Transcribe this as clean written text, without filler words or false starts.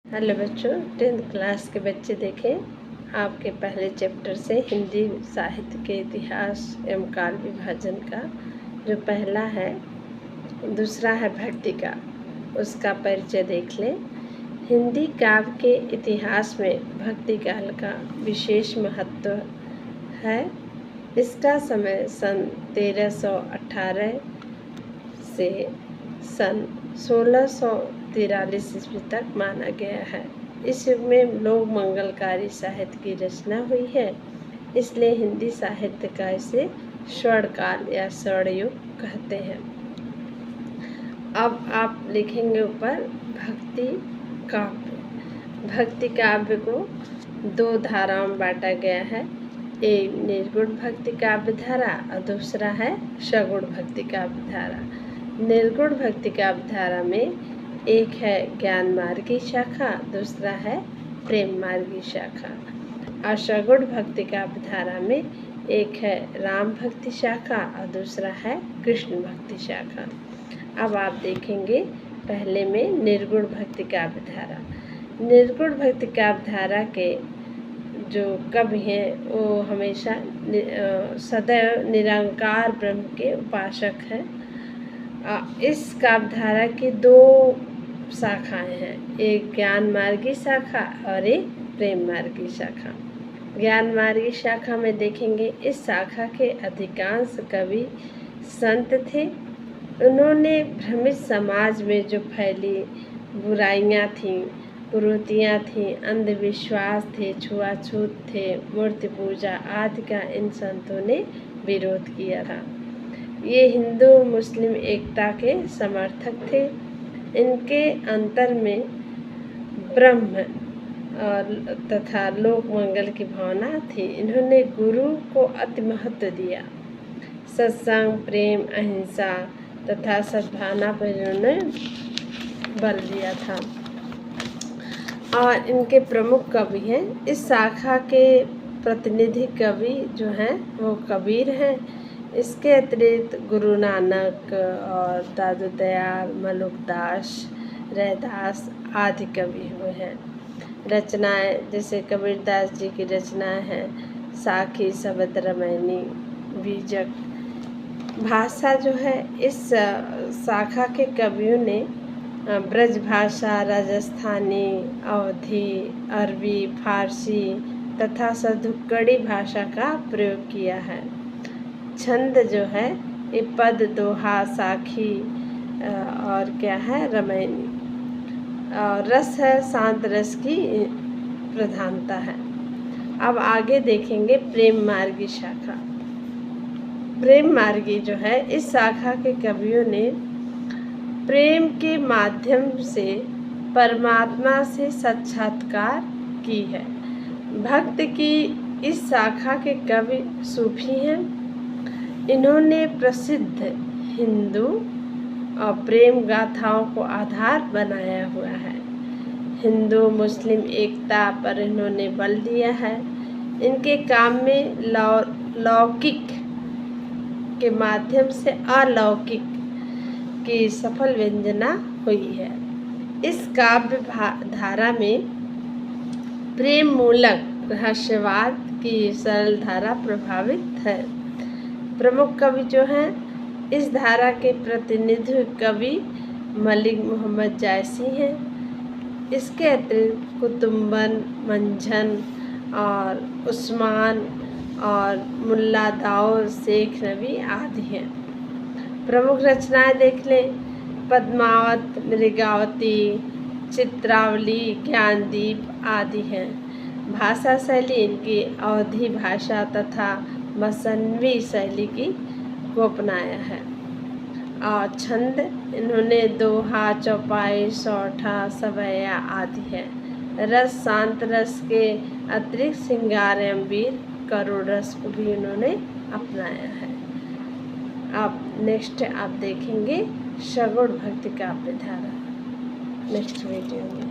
Hello बच्चों, 10th class के बच्चे देखें आपके पहले चैप्टर से हिंदी साहित्य के इतिहास एवं काल विभाजन का जो पहला है, दूसरा है भक्ति का, उसका परिचय देख लें। हिंदी काव्य के इतिहास में भक्ति काल का विशेष महत्व है। इसका समय सन 1318 से सन 1643 ईस्वी तक माना गया है। इस युग में लोक मंगलकारी साहित्य की रचना हुई है, इसलिए हिंदी साहित्य का इसे स्वर्ण काल या स्वर्ण युग कहते हैं। अब आप लिखेंगे ऊपर भक्ति काव्य। भक्ति काव्य को दो धाराओं में बांटा गया है, एक निर्गुण भक्ति काव्य धारा और दूसरा है सगुण भक्ति काव्य धारा। निर्गुण भक्ति काव्य धारा में एक है ज्ञान मार्गी शाखा, दूसरा है प्रेम मार्गी शाखा। और सगुण भक्ति काव्य धारा में एक है राम भक्ति शाखा और दूसरा है कृष्ण भक्ति शाखा। अब आप देखेंगे पहले में निर्गुण भक्ति काव्य धारा। निर्गुण भक्ति काव्य धारा के जो कवि हैं वो हमेशा सदैव निरंकार ब्रह्म के उपासक हैं। इस काव्यधारा की दो शाखाएं हैं, एक ज्ञान मार्गी शाखा और एक प्रेम मार्गी शाखा। ज्ञान मार्गी शाखा में देखेंगे इस शाखा के अधिकांश कवि संत थे। उन्होंने भ्रमित समाज में जो फैली बुराइयां थीं, कुरीतियाँ थीं, अंधविश्वास थे, छुआछूत थे, मूर्ति पूजा आदि का इन संतों ने विरोध किया था। ये हिंदू मुस्लिम एकता के समर्थक थे। इनके अंतर में ब्रह्म और तथा लोक मंगल की भावना थी। इन्होंने गुरु को अति महत्व दिया। सत्संग, प्रेम, अहिंसा तथा सद्भावना पर इन्होंने बल दिया था। और इनके प्रमुख कवि हैं। इस शाखा के प्रतिनिधि कवि जो हैं वो कबीर हैं। इसके अतिरिक्त गुरु नानक और दादू दयाल, मलुकदास, रैदास आदि कवि हुए हैं। रचनाएं जैसे कबीरदास जी की रचनाएं हैं साखी, शबद, रामायणी, बीजक। भाषा जो है इस शाखा के कवियों ने ब्रज भाषा, राजस्थानी, अवधी, अरबी, फारसी तथा सदुक्कड़ी भाषा का प्रयोग किया है। छंद जो है ये पद, दोहा, साखी और क्या है रामायणी। और रस है शांत रस की प्रधानता है। अब आगे देखेंगे प्रेम मार्गी शाखा। प्रेम मार्गी जो है इस शाखा के कवियों ने प्रेम के माध्यम से परमात्मा से साक्षात्कार की है। भक्त की इस शाखा के कवि सूफी हैं। इन्होंने प्रसिद्ध हिंदू और प्रेम गाथाओं को आधार बनाया हुआ है। हिंदू मुस्लिम एकता पर इन्होंने बल दिया है। इनके काम में लौकिक के माध्यम से अलौकिक की सफल व्यंजना हुई है। इस काव्य धारा में प्रेम मूलक रहस्यवाद की सरल धारा प्रभावित है। प्रमुख कवि जो हैं इस धारा के प्रतिनिधि कवि मलिक मोहम्मद जायसी हैं। इसके अतिरिक्त कुतुम्बन, मंझन और उस्मान और मुल्ला दाऊद, शेख नबी आदि हैं। प्रमुख रचनाएं देख लें पद्मावत, मृगावती, चित्रावली, ज्ञानदीप आदि हैं। भाषा शैली इनकी अवधी भाषा तथा मसनवी शैली को अपनाया है। और छंद इन्होंने दोहा, चौपाई, सौठा, सवैया आदि है। रस शांत रस के अतिरिक्त श्रृंगार एवं वीर करुण रस को भी इन्होंने अपनाया है। अब नेक्स्ट आप देखेंगे सगुण भक्ति काव्य धारा नेक्स्ट वीडियो में।